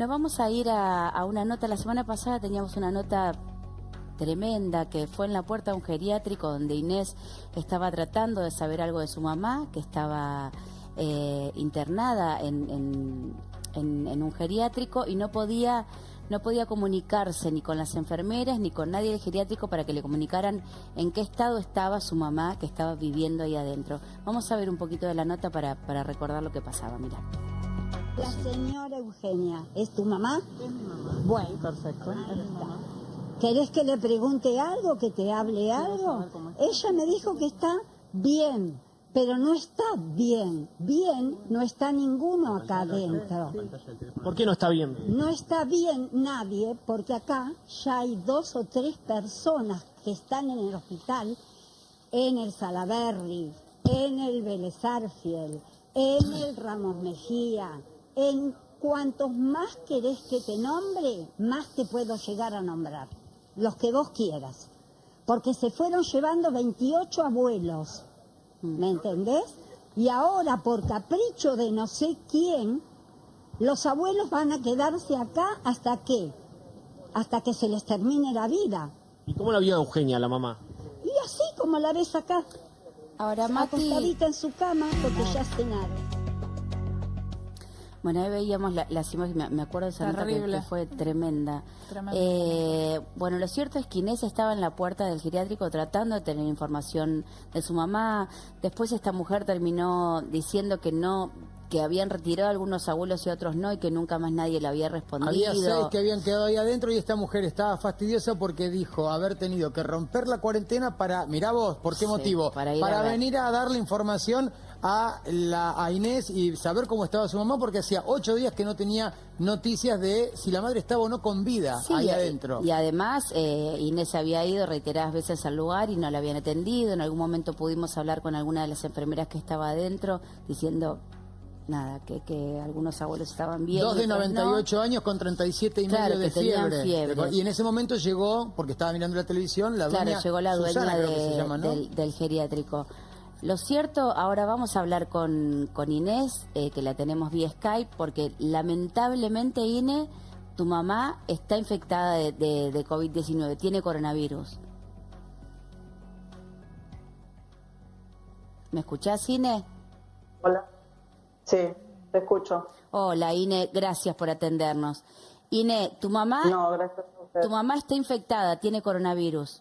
Nos vamos a ir a una nota. La semana pasada teníamos una nota tremenda que fue en la puerta de un geriátrico donde Inés estaba tratando de saber algo de su mamá, que estaba internada en un geriátrico y no podía comunicarse ni con las enfermeras ni con nadie del geriátrico para que le comunicaran en qué estado estaba su mamá que estaba viviendo ahí adentro. Vamos a ver un poquito de la nota para recordar lo que pasaba. Mira. La señora Eugenia, ¿es tu mamá? Es mi mamá. Bueno, Sí, perfecto. Es mi mamá. ¿querés que le pregunte algo, que te hable Quiero algo? saber cómo está. Ella me dijo que está bien, pero no está bien. Bien no está ninguno acá adentro. ¿Por qué no está bien? No está bien nadie, porque acá ya hay 2 o 3 personas que están en el hospital, en el Salaberry, en el Vélez Sarsfield, en el Ramos Mejía. En cuantos más querés que te nombre, más te puedo llegar a nombrar. Los que vos quieras. Porque se fueron llevando 28 abuelos. ¿Me entendés? Y ahora, por capricho de no sé quién, los abuelos van a quedarse acá ¿hasta qué? Hasta que se les termine la vida. ¿Y cómo la vio Eugenia, la mamá? Y así como la ves acá, Ahora, Mati, acostadita en su cama porque ya cenaron. bueno, ahí veíamos las imágenes, me acuerdo de esa nota que fue tremenda. Bueno, lo cierto es que Inés estaba en la puerta del geriátrico tratando de tener información de su mamá. Después esta mujer terminó diciendo que no, que habían retirado algunos abuelos y otros no, y que nunca más nadie le había respondido. Había 6 que habían quedado ahí adentro y esta mujer estaba fastidiosa porque dijo haber tenido que romper la cuarentena para, mirá vos, ¿por qué motivo? Para ir a ver. Venir a darle información a Inés y saber cómo estaba su mamá, porque hacía 8 días que no tenía noticias de si la madre estaba o no con vida ahí adentro. Y además Inés había ido reiteradas veces al lugar y no la habían atendido. En algún momento pudimos hablar con alguna de las enfermeras que estaba adentro diciendo nada, que algunos abuelos estaban bien. 2 de 98 años con 37 y claro, medio de que tenían fiebre. Y en ese momento llegó, porque estaba mirando la televisión, la dueña llegó la dueña Susana, creo que se llama, ¿no? del geriátrico. Lo cierto, ahora vamos a hablar con Inés, que la tenemos vía Skype, porque lamentablemente, Inés, tu mamá está infectada de COVID-19, tiene coronavirus. ¿Me escuchás, Inés? Hola. Sí, te escucho. Hola, Inés, gracias por atendernos. Inés, tu mamá, No, gracias a usted. tu mamá está infectada, tiene coronavirus.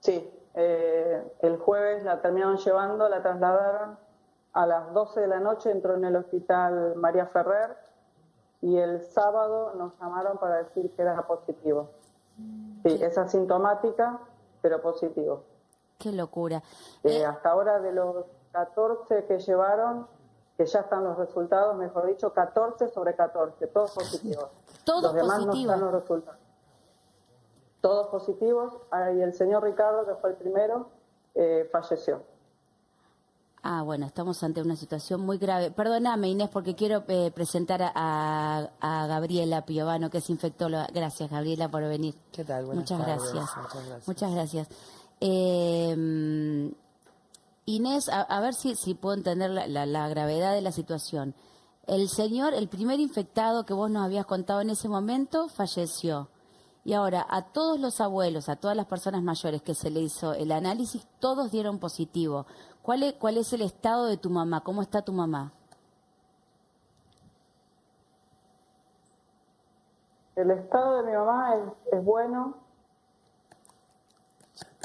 Sí, el jueves la terminaron llevando, la trasladaron a las 12 de la noche, entró en el hospital María Ferrer y el sábado nos llamaron para decir que era positivo. Sí, es asintomática, pero positivo. Qué locura. Hasta ahora de los 14 que llevaron, que ya están los resultados, mejor dicho, 14 sobre 14, todos positivos. Todos los demás positivos. no están los resultados. Todos positivos, y el señor Ricardo, que fue el primero, falleció. Ah, bueno, estamos ante una situación muy grave. Perdóname, Inés, porque quiero presentar a Gabriela Piovano, que es infectóloga. Gracias, Gabriela, por venir. ¿Qué tal? Muchas gracias. Muchas gracias. Muchas gracias. Inés, a ver si puedo entender la gravedad de la situación. El señor, el primer infectado que vos nos habías contado en ese momento, falleció. Y ahora, a todos los abuelos, a todas las personas mayores que se le hizo el análisis, todos dieron positivo. ¿Cuál es el estado de tu mamá? ¿Cómo está tu mamá? El estado de mi mamá es bueno.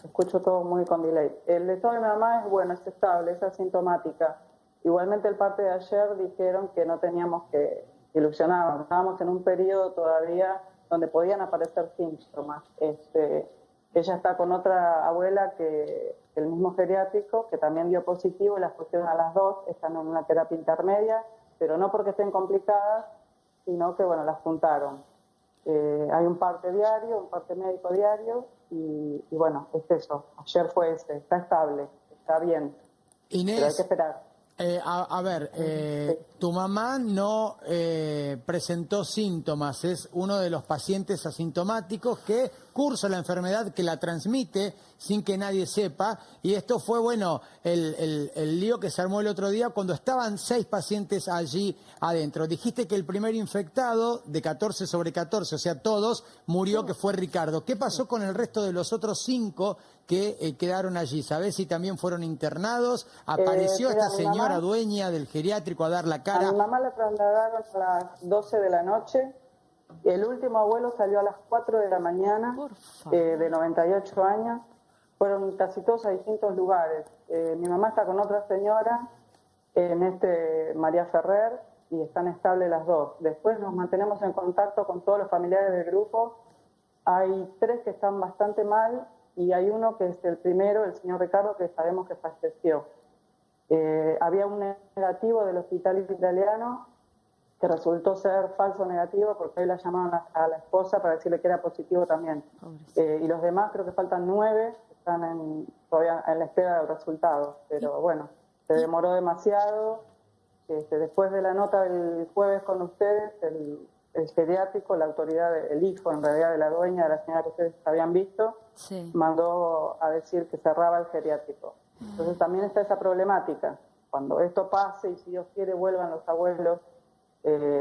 Escucho todo muy con delay. El estado de mi mamá es bueno, es estable, es asintomática. Igualmente el parte de ayer dijeron que no teníamos que ilusionarnos. Estábamos en un periodo todavía donde podían aparecer síntomas. Ella está con otra abuela que el mismo geriátrico, que también dio positivo, y las pusieron a las 2, están en una terapia intermedia, pero no porque estén complicadas, sino que, bueno, las juntaron. Hay un parte diario, un parte médico diario, y bueno, es eso. Ayer fue está estable, está bien, Inés, pero hay que esperar. a ver, Sí. Tu mamá no presentó síntomas, es uno de los pacientes asintomáticos que cursa la enfermedad, que la transmite sin que nadie sepa, y esto fue, bueno, el lío que se armó el otro día cuando estaban 6 pacientes allí adentro. Dijiste que el primer infectado de 14 sobre 14, o sea, todos, murió, que fue Ricardo. ¿Qué pasó con el resto de los otros 5 que quedaron allí? ¿Sabés si también fueron internados? ¿Apareció Mira, esta mi señora mamá, dueña del geriátrico a dar la a cara? mi mamá la trasladaron a las 12 de la noche. El último abuelo salió a las 4 de la mañana, Por favor. de 98 años. Fueron casi todos a distintos lugares. Mi mamá está con otra señora, María Ferrer, y están estables las dos. Después nos mantenemos en contacto con todos los familiares del grupo. Hay 3 que están bastante mal y hay uno que es el primero, el señor Ricardo, que sabemos que falleció. Había un negativo del hospital italiano que resultó ser falso negativo porque ahí la llamaron a la esposa para decirle que era positivo también. Y los demás, creo que faltan 9, están todavía en la espera del resultado. Pero bueno, se demoró demasiado. Después de la nota del jueves con ustedes, el geriátrico, la autoridad, el hijo en realidad de la dueña, de la señora que ustedes habían visto, Sí. mandó a decir que cerraba el geriátrico. Entonces también está esa problemática. Cuando esto pase y si Dios quiere vuelvan los abuelos,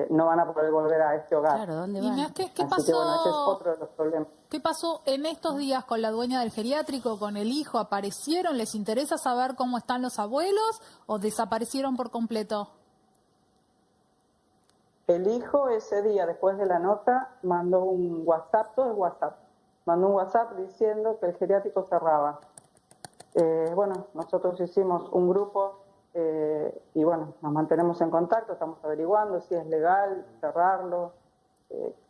no van a poder volver a este hogar. Claro, ¿dónde van? Inés, ¿qué Así que bueno, ese es pasó? otro de los problemas. ¿Qué pasó en estos días con la dueña del geriátrico, con el hijo? ¿Aparecieron? ¿Les interesa saber cómo están los abuelos o desaparecieron por completo? El hijo ese día, después de la nota, mandó un WhatsApp, todo es WhatsApp, mandó un WhatsApp diciendo que el geriátrico cerraba. Bueno, nosotros hicimos un grupo y bueno, nos mantenemos en contacto, estamos averiguando si es legal cerrarlo,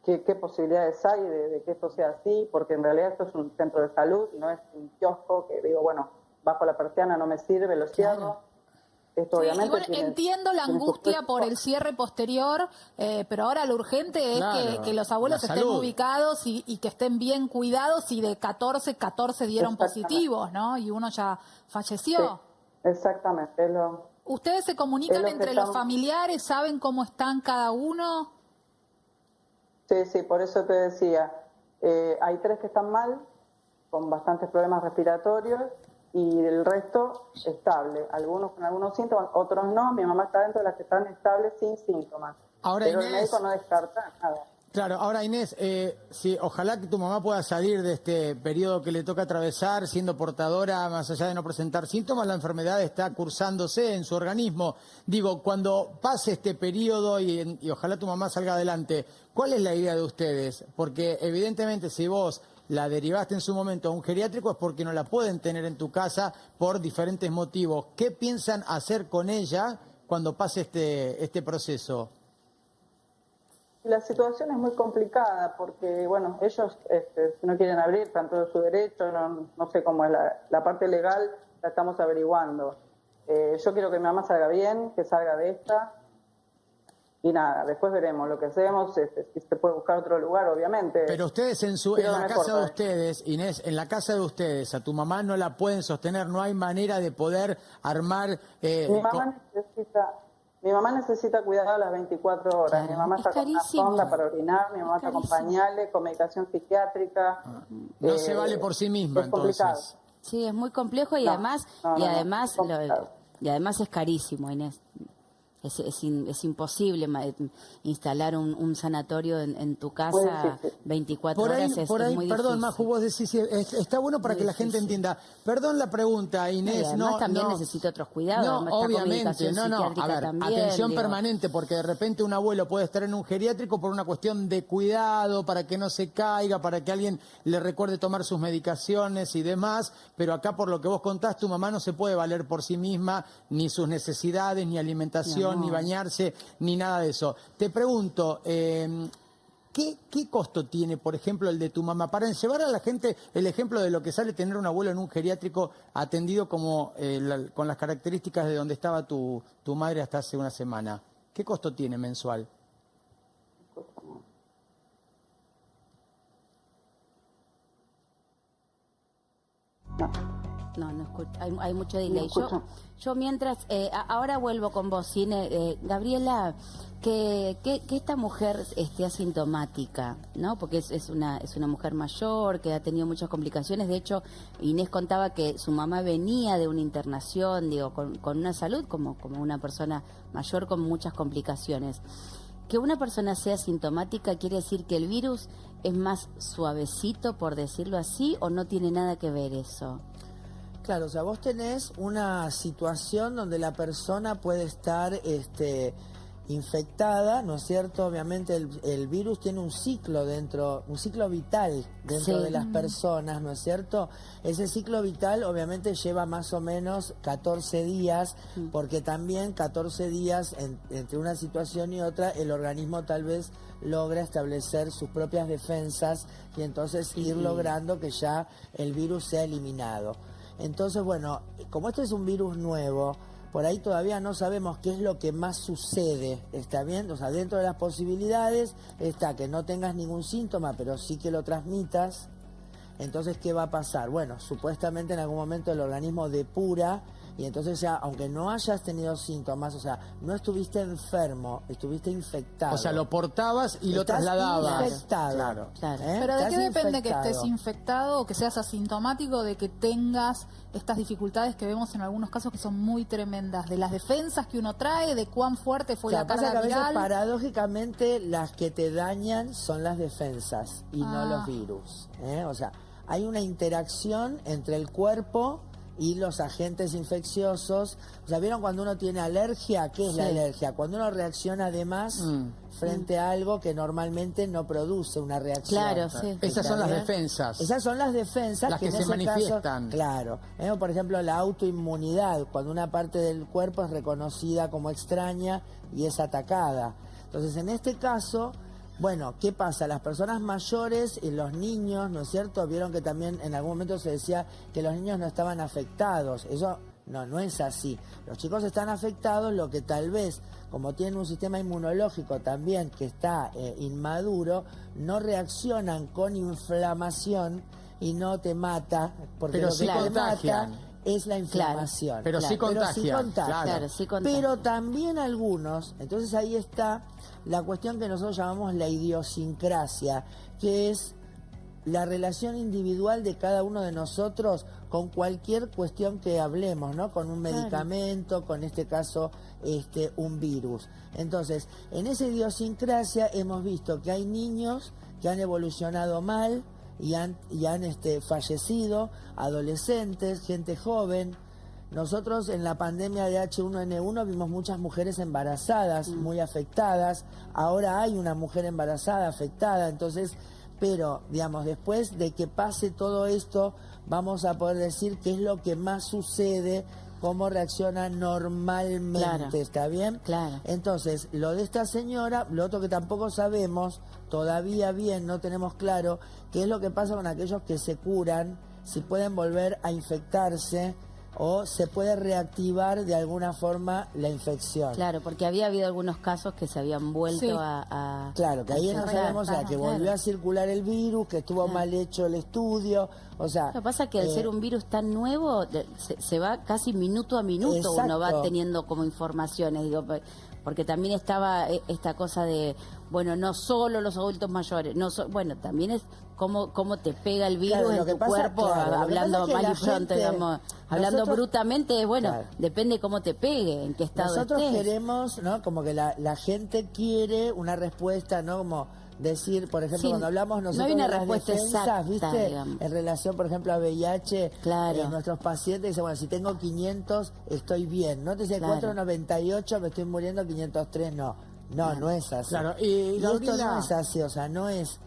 qué posibilidades hay de que esto sea así, porque en realidad esto es un centro de salud, no es un kiosco que digo, bueno, bajo la persiana no me sirve, lo cierro. Esto Sí, obviamente igual tiene- entiendo la tiene sus angustia por pros. el cierre posterior, pero ahora lo urgente es Claro, que los abuelos la estén salud. ubicados y que estén bien cuidados, y de 14 dieron Exactamente. positivos, ¿no? Y uno ya falleció. Sí, exactamente. ¿Ustedes se comunican Es lo que entre los estamos- familiares? ¿Saben cómo están cada uno? Sí, por eso te decía. Hay 3 que están mal, con bastantes problemas respiratorios, y el resto estable. Algunos con algunos síntomas, otros no. Mi mamá está dentro de las que están estables sin síntomas. Ahora, Pero el Inés- médico no descarta nada. Claro, ahora Inés, sí, ojalá que tu mamá pueda salir de este periodo que le toca atravesar siendo portadora, más allá de no presentar síntomas, la enfermedad está cursándose en su organismo. Digo, cuando pase este periodo y ojalá tu mamá salga adelante, ¿cuál es la idea de ustedes? Porque evidentemente si vos la derivaste en su momento a un geriátrico es porque no la pueden tener en tu casa por diferentes motivos. ¿Qué piensan hacer con ella cuando pase este proceso? La situación es muy complicada porque, bueno, ellos si no quieren abrir, tanto de su derecho, no sé cómo es la parte legal, la estamos averiguando. Yo quiero que mi mamá salga bien, que salga de esta, y nada, después veremos lo que hacemos, si se puede buscar otro lugar, obviamente. Pero ustedes en Pero la no me casa de importa. ustedes, Inés, en la casa de ustedes, a tu mamá no la pueden sostener, no hay manera de poder armar... Mi mamá necesita cuidado a las 24 horas. Claro, Mi mamá es está con una carísimo. sonda para orinar, mi mamá Es está con carísimo. pañales, con medicación psiquiátrica. No se vale por sí misma, es complicado. entonces. Sí, es muy complejo y No, además no, y no, no, además es complicado. y además es carísimo, Inés. Es imposible instalar un sanatorio en tu Muy casa difícil. 24 Por ahí, horas, es muy perdón, difícil. Maju, vos decís, está bueno para Muy que la gente difícil. entienda. Perdón la pregunta, Y Inés, además también necesita otros cuidados, No, además está con obviamente, medicación no, a psiquiátrica ver, también, atención digo. permanente, porque de repente un abuelo puede estar en un geriátrico por una cuestión de cuidado, para que no se caiga, para que alguien le recuerde tomar sus medicaciones y demás, pero acá por lo que vos contás, tu mamá no se puede valer por sí misma, ni sus necesidades, ni alimentación, No. ni bañarse, ni nada de eso. Te pregunto, ¿qué costo tiene, por ejemplo, el de tu mamá? Para llevar a la gente el ejemplo de lo que sale tener un abuelo en un geriátrico atendido como con las características de donde estaba tu madre hasta hace una semana. ¿Qué costo tiene mensual? No escucho. Hay mucho delay. No escucho. Yo mientras, ahora vuelvo con vos, Cine. Gabriela, que esta mujer esté asintomática, ¿no? Porque es una mujer mayor que ha tenido muchas complicaciones. De hecho, Inés contaba que su mamá venía de una internación, digo, con una salud como una persona mayor con muchas complicaciones. Que una persona sea asintomática quiere decir que el virus es más suavecito, por decirlo así, o no tiene nada que ver eso. Claro, o sea, vos tenés una situación donde la persona puede estar infectada, ¿no es cierto? Obviamente el virus tiene un ciclo dentro, un ciclo vital dentro Sí. de las personas, ¿no es cierto? Ese ciclo vital obviamente lleva más o menos 14 días, porque también 14 días entre una situación y otra, el organismo tal vez logra establecer sus propias defensas y entonces ir logrando que ya el virus sea eliminado. Entonces, bueno, como este es un virus nuevo, por ahí todavía no sabemos qué es lo que más sucede, ¿está bien? O sea, dentro de las posibilidades está que no tengas ningún síntoma, pero sí que lo transmitas. Entonces, ¿qué va a pasar? Bueno, supuestamente en algún momento el organismo depura y entonces ya, aunque no hayas tenido síntomas, o sea, no estuviste enfermo, estuviste infectado. O sea, lo portabas y lo Estás trasladabas. infectado. Claro. Claro. Pero ¿de Estás qué depende infectado. que estés infectado o que seas asintomático de que tengas estas dificultades que vemos en algunos casos que son muy tremendas? De las defensas que uno trae, de cuán fuerte fue O sea, la pasa que carga a veces viral. paradójicamente las que te dañan son las defensas y no Ah. los virus. O sea, hay una interacción entre el cuerpo y los agentes infecciosos. O sea, ¿vieron cuando uno tiene alergia? ¿Qué es la Sí. alergia? Cuando uno reacciona de más frente a algo que normalmente no produce una reacción. Claro, sí. Esas son las bien? defensas. Esas son las defensas Las que en se ese manifiestan. caso, claro. Por ejemplo, la autoinmunidad, cuando una parte del cuerpo es reconocida como extraña y es atacada. Entonces, en este caso, bueno, ¿qué pasa? Las personas mayores y los niños, ¿no es cierto? Vieron que también en algún momento se decía que los niños no estaban afectados. Eso no es así. Los chicos están afectados, lo que tal vez, como tienen un sistema inmunológico también que está inmaduro, no reaccionan con inflamación y no te mata, porque Pero lo que sí te contagian. mata es la inflamación. Pero sí contagian, contagian. Claro, sí contagian. Pero también algunos, entonces ahí está la cuestión que nosotros llamamos la idiosincrasia, que es la relación individual de cada uno de nosotros con cualquier cuestión que hablemos, ¿no? Con un medicamento, con este caso un virus. Entonces, en esa idiosincrasia hemos visto que hay niños que han evolucionado mal y han fallecido, adolescentes, gente joven. Nosotros en la pandemia de H1N1 vimos muchas mujeres embarazadas, muy afectadas. Ahora hay una mujer embarazada, afectada, entonces, pero, digamos, después de que pase todo esto, vamos a poder decir qué es lo que más sucede, cómo reacciona normalmente, Claro. ¿está bien? Claro. Entonces, lo de esta señora, lo otro que tampoco sabemos, todavía bien, no tenemos claro, qué es lo que pasa con aquellos que se curan, si pueden volver a infectarse o se puede reactivar de alguna forma la infección. Claro, porque había habido algunos casos que se habían vuelto Sí. a Claro, que ahí no infectar. sabemos, o sea, que Claro. volvió a circular el virus, que estuvo mal hecho el estudio, o sea... Lo que pasa es que al ser un virus tan nuevo, se va casi minuto a minuto, uno va Exacto. teniendo como informaciones, digo, porque también estaba esta cosa de, bueno, no solo los adultos mayores, bueno, también es cómo te pega el virus Claro, lo en que tu pasa- cuerpo, claro, lo que hablando pasa es que mal la y pronto, gente- digamos, hablando nosotros- brutamente, bueno, Claro. depende cómo te pegue, en qué estado Nosotros estés. queremos, ¿no? Como que la gente quiere una respuesta, ¿no? Como decir, por ejemplo, Sí, cuando hablamos no nosotros hay una de las respuesta defensas, exacta, ¿viste? digamos. En relación, por ejemplo, a VIH, Claro. nuestros pacientes dicen, bueno, si tengo 500, estoy bien. No te dice Claro. 498, me estoy muriendo, 503, no. No es así. Claro, y y esto Gabriela- no es así, o sea, no es...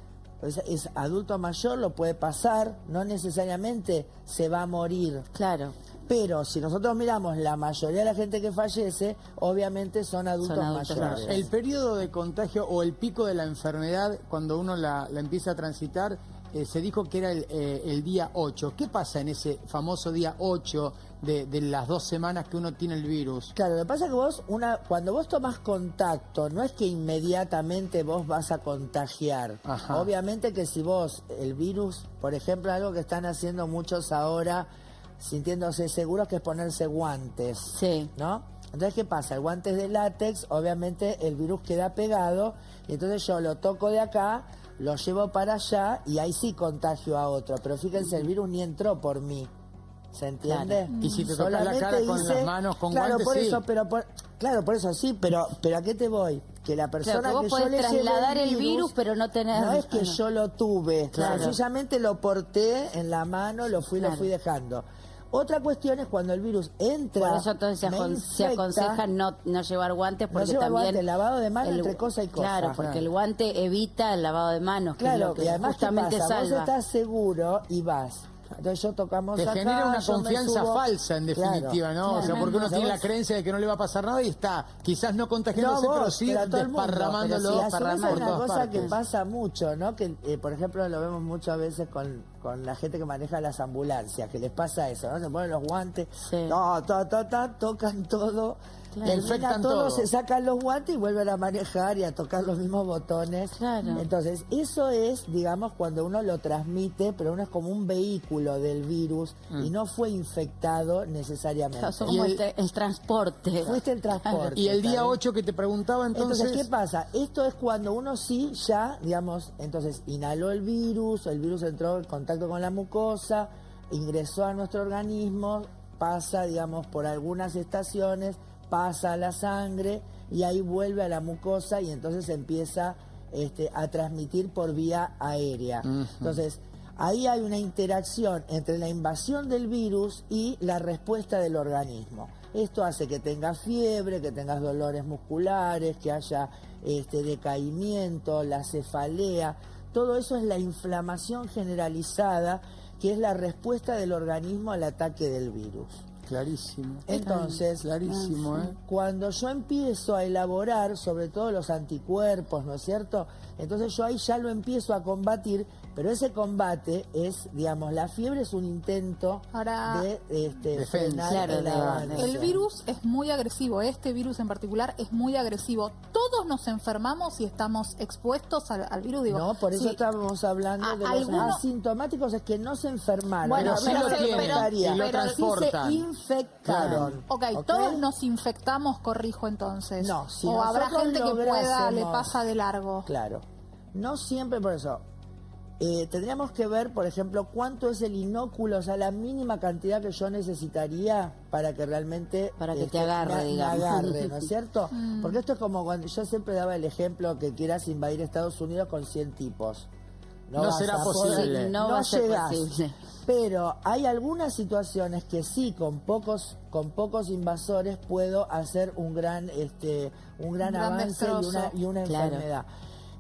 Es adulto mayor, lo puede pasar, no necesariamente se va a morir. Claro. Pero si nosotros miramos la mayoría de la gente que fallece, obviamente son adultos, adultos mayores. mayores. El periodo de contagio o el pico de la enfermedad, cuando uno la empieza a transitar, se dijo que era el día 8. ¿Qué pasa en ese famoso día 8 de las 2 semanas que uno tiene el virus? Claro, lo que pasa es que cuando vos tomás contacto, no es que inmediatamente vos vas a contagiar. Ajá. Obviamente que si vos, el virus, por ejemplo, algo que están haciendo muchos ahora, sintiéndose seguros, que es ponerse guantes, Sí. ¿no? Entonces, ¿qué pasa? El guante es de látex, obviamente el virus queda pegado, y entonces yo lo toco de acá, lo llevo para allá, y ahí sí contagio a otro. Pero fíjense, el virus ni entró por mí. ¿Se entiende? Y si te tocas la cara con las manos, con claro, guantes, por sí. eso, claro, por eso sí, pero ¿a qué te voy? Que la persona Claro, que vos yo podés le llevé trasladar el virus, pero no tener... no es que yo lo tuve, Claro. sencillamente lo porté en la mano, lo fui dejando. Otra cuestión es cuando el virus entra. Por eso entonces se aconseja no llevar guantes, porque llevar también... guantes, lavado de manos entre cosa y cosa. Claro, porque el guante evita el lavado de manos, que es Claro, lo que y además, ¿qué justamente pasa? Vos salva. estás seguro y vas. Entonces yo tocamos Te acá, genera una yo me confianza subo. falsa, en definitiva, ¿no? O sea, porque uno O sea, tiene la vos- creencia de que no le va a pasar nada y está quizás no contagiándose, vos, pero sí a todo el mundo. desparramándolo Pero si a su vez por hay una todas cosa partes. que pasa mucho, ¿no? Que, por ejemplo, lo vemos muchas veces con la gente que maneja las ambulancias, que les pasa eso, ¿no? Se ponen los guantes, Sí. tocan todo, termina Infectan todo, todo. se sacan los guantes y vuelven a manejar y a tocar los mismos botones. Claro. Entonces, eso es, digamos, cuando uno lo transmite, pero uno es como un vehículo del virus y no fue infectado necesariamente. Claro, son Y como el- el transporte. Fuiste el transporte. Y el día ¿sabes? 8 que te preguntaba, Entonces, ¿qué pasa? Esto es cuando uno sí ya, digamos, entonces inhaló el virus entró en contacto con la mucosa, ingresó a nuestro organismo, pasa, digamos, por algunas estaciones, pasa a la sangre y ahí vuelve a la mucosa y entonces empieza a transmitir por vía aérea. Entonces, ahí hay una interacción entre la invasión del virus y la respuesta del organismo. Esto hace que tengas fiebre, que tengas dolores musculares, que haya decaimiento, la cefalea. Todo eso es la inflamación generalizada, que es la respuesta del organismo al ataque del virus. Clarísimo. Entonces, Clarísimo, ¿eh? cuando yo empiezo a elaborar, sobre todo los anticuerpos, ¿no es cierto? Entonces yo ahí ya lo empiezo a combatir, pero ese combate es, digamos, la fiebre es un intento Ahora, de defensa. frenar Claro, el de- avance. el virus es muy agresivo, este virus en particular es muy agresivo. Todos nos enfermamos y estamos expuestos al virus. Digo, No, por eso sí, estábamos hablando de los alguno- asintomáticos, es que no se enfermaron. Bueno, Pero sí lo tienen, preguntaría, y lo sí transportan. se infectaron. Ok, todos nos infectamos, corrijo entonces. No, si o habrá nosotros gente que pueda, le lográsemos- pasa de largo. Claro. No siempre por eso. Tendríamos que ver, por ejemplo, cuánto es el inóculo, o sea, la mínima cantidad que yo necesitaría para que realmente... Para que te agarre, me digamos. agarre, ¿no es cierto? Porque esto es como cuando yo siempre daba el ejemplo que quieras invadir Estados Unidos con 100 tipos. No vas será a posible. poder, Sí, no va a ser llegás. posible. Pero hay algunas situaciones que sí, con pocos invasores puedo hacer un gran gran avance destrozo. y una Claro. enfermedad.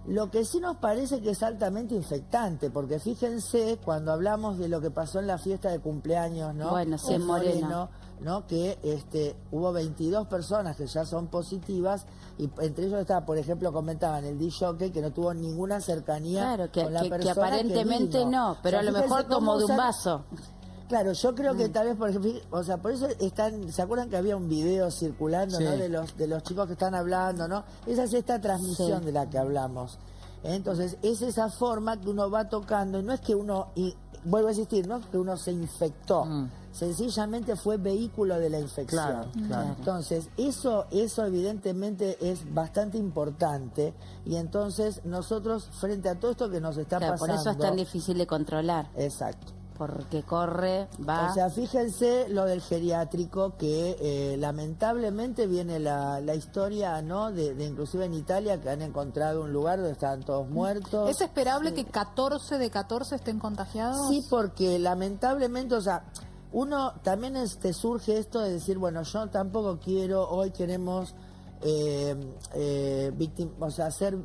Lo que sí nos parece que es altamente infectante, porque fíjense cuando hablamos de lo que pasó en la fiesta de cumpleaños, ¿no? Bueno, sí, en Moreno. ¿no? Que hubo 22 personas que ya son positivas y entre ellos está, por ejemplo, comentaban el DJ que no tuvo ninguna cercanía Claro, que, con la que persona aparentemente vino. no, pero O sea, a lo mejor fíjense tomó cómo de un se- vaso. Claro, yo creo que tal vez, por ejemplo, o sea, por eso están, ¿se acuerdan que había un video circulando, Sí. ¿no? De los chicos que están hablando, ¿no? Esa es esta transmisión Sí. de la que hablamos. Entonces, es esa forma que uno va tocando, y no es que uno, y vuelvo a insistir, no es que uno se infectó, sencillamente fue vehículo de la infección. Claro, claro. Entonces, eso evidentemente es bastante importante, y entonces nosotros, frente a todo esto que nos está Claro, por pasando... eso es tan difícil de controlar, Exacto. porque corre, va. O sea, fíjense lo del geriátrico, que lamentablemente viene la historia, ¿no? De inclusive en Italia, que han encontrado un lugar donde estaban todos muertos. ¿Es esperable que 14 de 14 estén contagiados? Sí, porque lamentablemente, o sea, uno también surge esto de decir, bueno, yo tampoco quiero, hoy queremos o sea, hacer...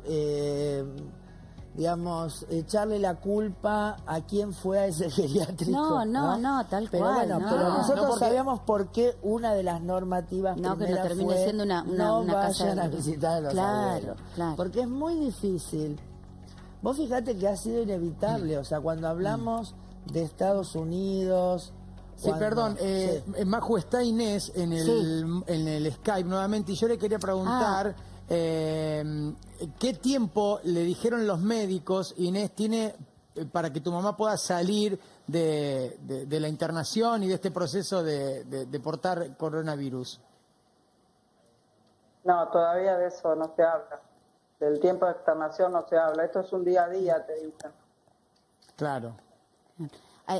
digamos, echarle la culpa a quien fue a ese geriátrico. No, tal pero cual, Bueno, no. pero nosotros No, porque- sabíamos por qué una de las normativas No, que no primeras termine fue siendo una no casa vayan de- a visitar a los Claro, abuelos. claro. Porque es muy difícil. Vos fijate que ha sido inevitable, o sea, cuando hablamos de Estados Unidos... Sí, cuando- perdón, sí. Maju, está Inés en el Skype nuevamente y yo le quería preguntar qué tiempo le dijeron los médicos. Inés tiene para que tu mamá pueda salir de la internación y de este proceso de portar coronavirus? No, todavía de eso no se habla. Del tiempo de externación no se habla. Esto es un día a día, te dicen. Claro.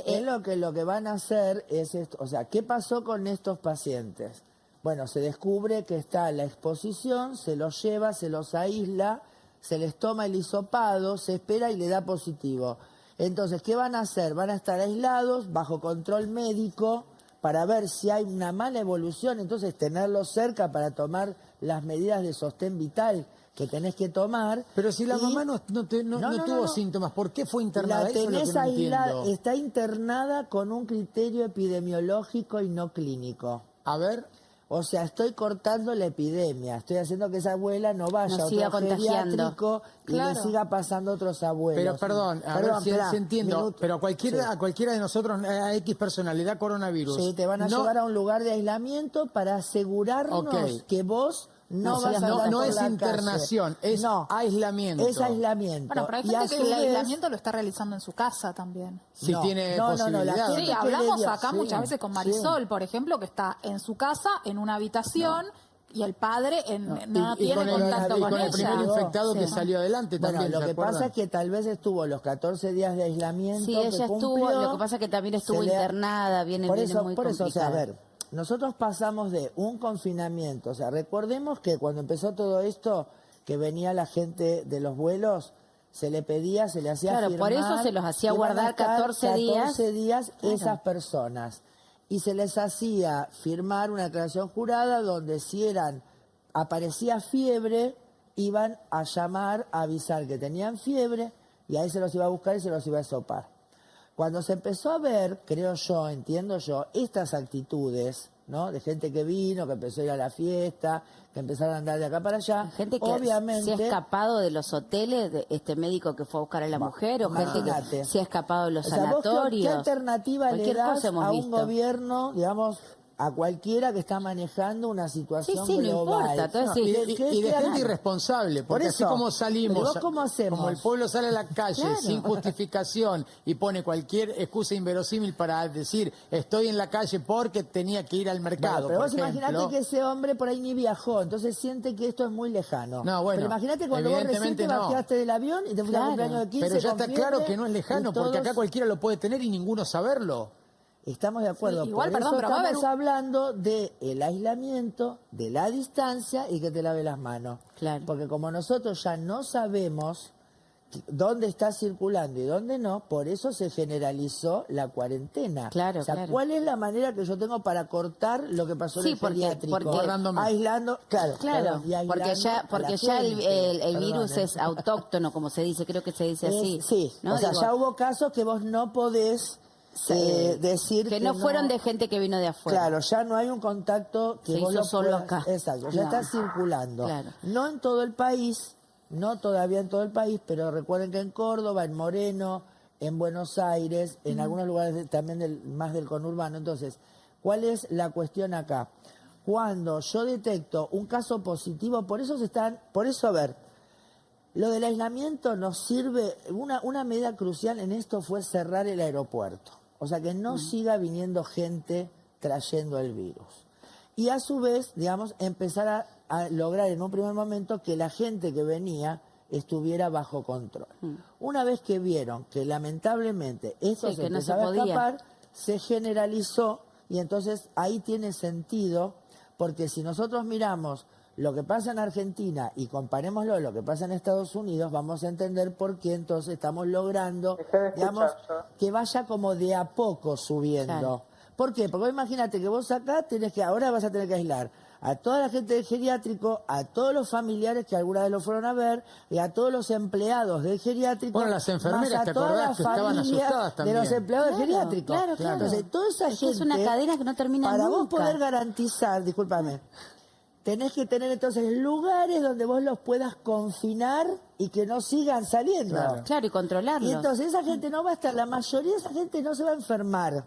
Es lo que van a hacer es esto. O sea, ¿qué pasó con estos pacientes? Bueno, se descubre que está la exposición, se los lleva, se los aísla, se les toma el hisopado, se espera y le da positivo. Entonces, ¿qué van a hacer? Van a estar aislados, bajo control médico, para ver si hay una mala evolución, entonces tenerlos cerca para tomar las medidas de sostén vital que tenés que tomar. Pero si la mamá no tuvo síntomas, ¿por qué fue internada? La Eso es lo tenés que no aislada, entiendo. está internada con un criterio epidemiológico y no clínico. A ver, O sea, estoy cortando la epidemia, estoy haciendo que esa abuela no vaya No a siga otro contagiando. geriátrico y le Claro. siga pasando a otros abuelos. pero perdón, a ver si esperá, entiendo, minuto. pero a Sí. cualquiera de nosotros, a X persona le da coronavirus. Sí, te van a No- llevar a un lugar de aislamiento para asegurarnos Ok. que vos no vas a andar no por es la internación, calle. es No, aislamiento. es aislamiento. Bueno, pero hay Y a gente que su el vez- aislamiento lo está realizando en su casa también. Si No, tiene no, posibilidad. la gente Sí, que hablamos le dio- acá sí, muchas veces con Marisol, por ejemplo, que está en su casa, en una habitación, y el padre no Y tiene con el- contacto y con con el primer ella. infectado Sí. que salió adelante Bueno, también, lo ¿se que acuerdan? pasa es que tal vez estuvo los 14 días de aislamiento. Sí, que ella estuvo, cumplió, lo que pasa es que también estuvo se le ha- internada, viene por viene eso, muy o sea, a complicada. ver, nosotros pasamos de un confinamiento, o sea, recordemos que cuando empezó todo esto, que venía la gente de los vuelos, se le pedía, se le hacía Claro, firmar por eso se los hacía que van a guardar estar 14 días. Claro. esas personas. Y se les hacía firmar una declaración jurada donde si aparecía fiebre, iban a llamar a avisar que tenían fiebre y ahí se los iba a buscar y se los iba a sopar. Cuando se empezó a ver, creo yo, entiendo yo, estas actitudes, ¿no? De gente que vino, que empezó a ir a la fiesta, que empezaron a andar de acá para allá, Gente que obviamente se ha escapado de los hoteles, de este médico que fue a buscar a la mujer, o gente imagínate. que se ha escapado de los O sea, ¿vos sanatorios. ¿qué alternativa le Cualquier das cosa hemos a un visto. gobierno, digamos, a cualquiera que está manejando una situación Sí, no global? importa, entonces Y sí. de, ¿Qué- y de qué gente hagan? irresponsable, porque Por así eso, como salimos, pero ¿vos cómo hacemos? como el pueblo sale a la calle Claro. sin justificación y pone cualquier excusa inverosímil para decir estoy en la calle porque tenía que ir al mercado, Bueno, pero por vos ejemplo. imaginate que ese hombre por ahí ni viajó, entonces siente que esto es muy lejano. No, bueno, pero imagínate cuando vos recién evidentemente te no. bajaste del avión y te fuiste a Claro. cumpleaños de 15 Pero ya con está claro fiebre, que no es lejano, y porque acá todos- cualquiera lo puede tener y ninguno saberlo. Estamos de acuerdo. Sí, igual, por perdón, eso pero va a haber estamos hablando del aislamiento, de la distancia y que te lave las manos. Claro. Porque como nosotros ya no sabemos dónde está circulando y dónde no, por eso se generalizó la cuarentena. Claro, o sea, claro. ¿cuál es la manera que yo tengo para cortar lo que pasó Sí, en el porque- geriátrico? porque- Guardándome. Aislando, claro, Claro, perdón, y aislando porque ya, a la porque ya el, gente. el Perdón, virus es autóctono, como se dice, creo que se dice así. Sí, ¿no? o sea, Digo, ya hubo casos que vos no podés decir que no fueron de gente que vino de afuera. Claro, ya no hay un contacto que Se vos hizo lo solo puedas- acá. Exacto, ya No. está circulando. Claro. No en todo el país, no todavía en todo el país, pero recuerden que en Córdoba, en Moreno, en Buenos Aires, en algunos lugares también más del conurbano. Entonces, ¿cuál es la cuestión acá? Cuando yo detecto un caso positivo, por eso a ver, lo del aislamiento nos sirve, una medida crucial en esto fue cerrar el aeropuerto. O sea, que no siga viniendo gente trayendo el virus. Y a su vez, digamos, empezar a lograr en un primer momento que la gente que venía estuviera bajo control. Una vez que vieron que lamentablemente esto Sí, se que no se empezaba a podía. escapar, se generalizó y entonces ahí tiene sentido, porque si nosotros miramos lo que pasa en Argentina y comparémoslo a lo que pasa en Estados Unidos, vamos a entender por qué entonces estamos logrando, Dejé de escuchar digamos, yo. que vaya como de a poco subiendo. Claro. ¿Por qué? Porque vos imagínate que vos acá ahora vas a tener que aislar a toda la gente del geriátrico, a todos los familiares que alguna vez lo fueron a ver, y a todos los empleados del geriátrico. Bueno, las enfermeras, más a ¿te toda acordás la que estaban familia asustadas de también? los empleados Claro, del geriátrico. claro. Entonces, toda esa Es que es gente, una cadena que no termina para vos nunca. poder garantizar, discúlpame, tenés que tener entonces lugares donde vos los puedas confinar y que no sigan saliendo. Claro. Claro, y controlarlo. Y entonces esa gente no va a estar, la mayoría de esa gente no se va a enfermar.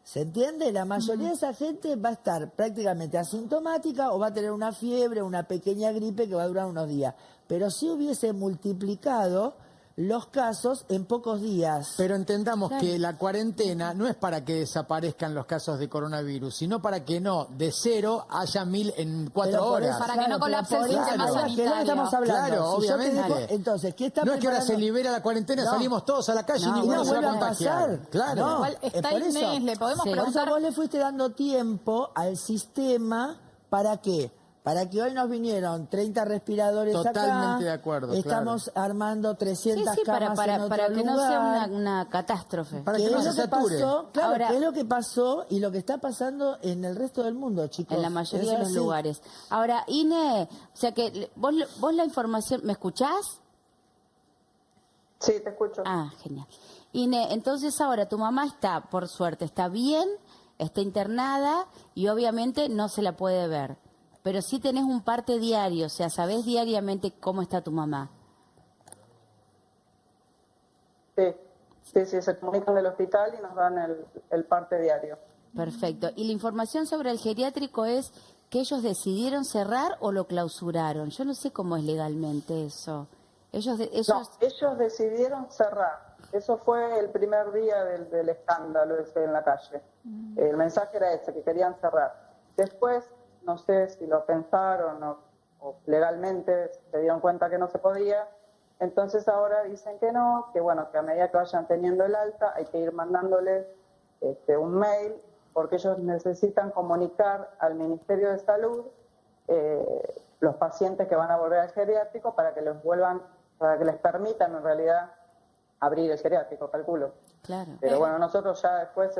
¿Se entiende? La mayoría de esa gente va a estar prácticamente asintomática o va a tener una fiebre, una pequeña gripe que va a durar unos días. Pero si hubiese multiplicado, los casos en pocos días. Pero entendamos que la cuarentena no es para que desaparezcan los casos de coronavirus, sino para que no, de 0 haya 1000 en 4 Pero por horas. eso- Para que no colapse el por eso, sistema ahora, ¿qué es lo que sanitario. estamos hablando? Claro, Si yo te obviamente. dejo- entonces, ¿qué está No es que ahora se preparando? libera la cuarentena, No. salimos todos a la calle y Y ninguno no se va vuelve a a contagiar. pasar. Claro. No, Igual está por eso. Inés, le podemos Por eso preguntar. vos le fuiste dando tiempo al sistema, ¿para qué? Para que hoy nos vinieron 30 respiradores Totalmente acá. de acuerdo, Estamos armando Sí, 300 sí, para, camas en otro para que no sea lugar. una catástrofe. Para ¿Qué que no es se lo que sature. pasó? Claro, Ahora- ¿qué es lo que pasó y lo que está pasando en el resto del mundo, chicos? En la mayoría Es de los así. lugares. Ahora, Ine, o sea que vos la información, ¿me escuchás? Sí, te escucho. Ah, genial. Ine, entonces ahora tu mamá está, por suerte, está bien, está internada y obviamente no se la puede ver. Pero sí tenés un parte diario, o sea, sabés diariamente cómo está tu mamá. Sí, se comunican del hospital y nos dan el parte diario. Perfecto. ¿Y la información sobre el geriátrico es que ellos decidieron cerrar o lo clausuraron? Yo no sé cómo es legalmente eso. No, ellos decidieron cerrar. Eso fue el primer día del escándalo ese en la calle. El mensaje era ese, que querían cerrar. Después, no sé si lo pensaron o legalmente se dieron cuenta que no se podía. Entonces ahora dicen que no, que bueno, que a medida que vayan teniendo el alta hay que ir mandándoles un mail, porque ellos necesitan comunicar al Ministerio de Salud los pacientes que van a volver al geriátrico para que les permitan en realidad abrir el geriátrico, calculo. Claro. Pero bueno, nosotros ya después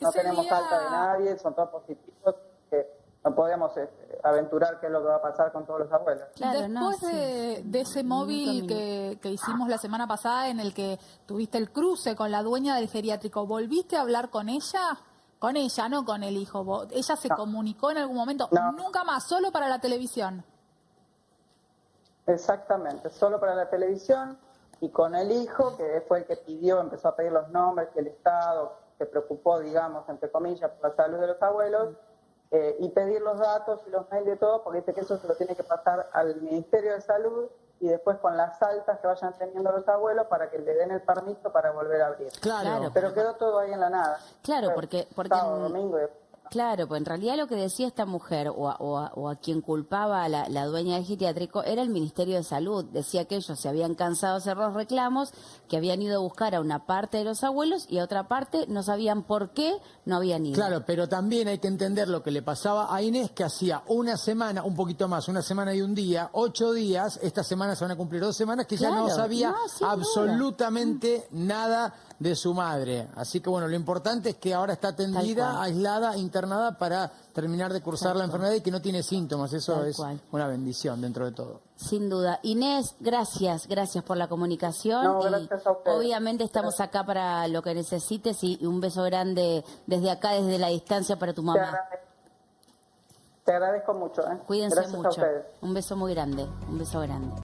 no Ese tenemos día- alta de nadie, son todos positivos, que no podemos aventurar qué es lo que va a pasar con todos los abuelos. Claro, no, Después de ese móvil que hicimos la semana pasada en el que tuviste el cruce con la dueña del geriátrico, ¿volviste a hablar con ella? Con ella, no con el hijo. ¿Ella se comunicó en algún momento? No. Nunca más, solo para la televisión. Exactamente, solo para la televisión y con el hijo, que fue el que empezó a pedir los nombres, que el Estado se preocupó, digamos, entre comillas, por la salud de los abuelos, y pedir los datos y los mails de todo, porque dice que eso se lo tiene que pasar al Ministerio de Salud y después con las altas que vayan teniendo los abuelos para que le den el permiso para volver a abrir. Claro. Pero quedó todo ahí en la nada. Claro, Fue porque sábado, domingo. claro, pues en realidad lo que decía esta mujer o a quien culpaba a la dueña del geriátrico era el Ministerio de Salud. Decía que ellos se habían cansado de hacer los reclamos, que habían ido a buscar a una parte de los abuelos y a otra parte no sabían por qué no habían ido. Claro, pero también hay que entender lo que le pasaba a Inés, que hacía una semana, un poquito más, una semana y un día, 8 días, esta semana se van a cumplir 2 semanas, que ya no Claro, sabía no, sin duda. absolutamente nada de su madre. Así que bueno, lo importante es que ahora está Tal atendida, cual. aislada, internada para terminar de cursar la enfermedad y que no tiene síntomas. Eso Tal es cual. una bendición dentro de todo. Sin duda. Inés, gracias por la comunicación. No, y gracias a ustedes. obviamente estamos acá para lo que necesites y un beso grande desde acá, desde la distancia para tu mamá. Te agradezco mucho. Cuídense Gracias a mucho. ustedes. Un beso muy grande, un beso grande.